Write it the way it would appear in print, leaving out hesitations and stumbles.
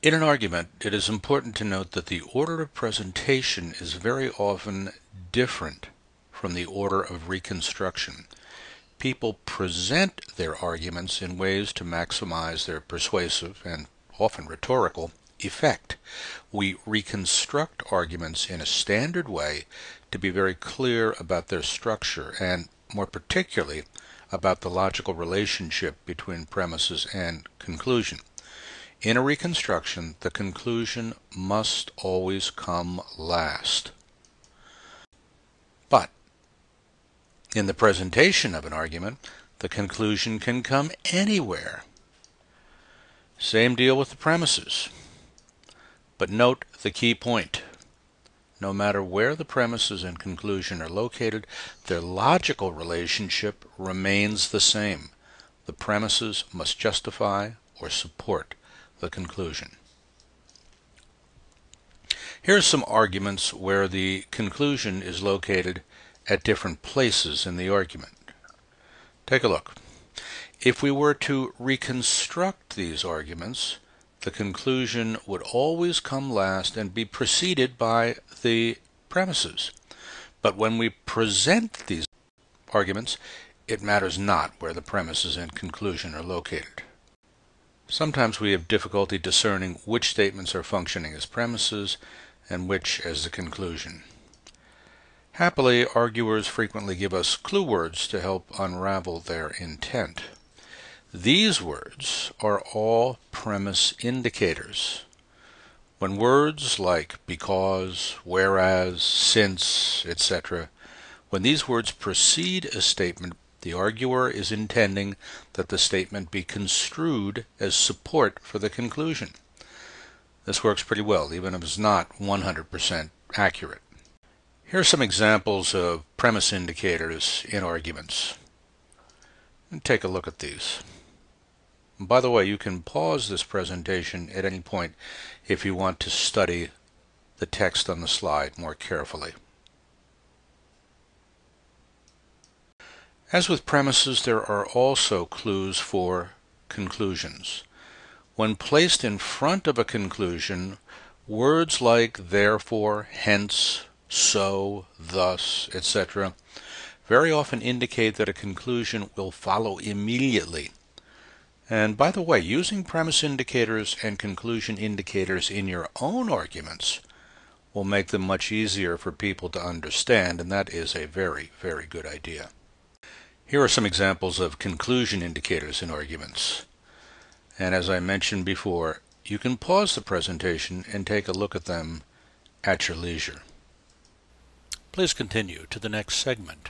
In an argument, it is important to note that the order of presentation is very often different from the order of reconstruction. People present their arguments in ways to maximize their persuasive and often rhetorical effect. We reconstruct arguments in a standard way to be very clear about their structure and, more particularly, about the logical relationship between premises and conclusion. In a reconstruction, the conclusion must always come last. But in the presentation of an argument, the conclusion can come anywhere. Same deal with the premises. But note the key point. No matter where the premises and conclusion are located, their logical relationship remains the same. The premises must justify or support the conclusion. Here are some arguments where the conclusion is located at different places in the argument. Take a look. If we were to reconstruct these arguments, the conclusion would always come last and be preceded by the premises. But when we present these arguments, it matters not where the premises and conclusion are located. Sometimes we have difficulty discerning which statements are functioning as premises and which as the conclusion. Happily, arguers frequently give us clue words to help unravel their intent. These words are all premise indicators. When words like because, whereas, since, etc., when these words precede a statement, the arguer is intending that the statement be construed as support for the conclusion. This works pretty well, even if it's not 100% accurate. Here are some examples of premise indicators in arguments. Take a look at these. And by the way, you can pause this presentation at any point if you want to study the text on the slide more carefully. As with premises, there are also clues for conclusions. When placed in front of a conclusion, words like therefore, hence, so, thus, etc., very often indicate that a conclusion will follow immediately. And by the way, using premise indicators and conclusion indicators in your own arguments will make them much easier for people to understand, and that is a very, very good idea. Here are some examples of conclusion indicators in arguments. And as I mentioned before, you can pause the presentation and take a look at them at your leisure. Please continue to the next segment.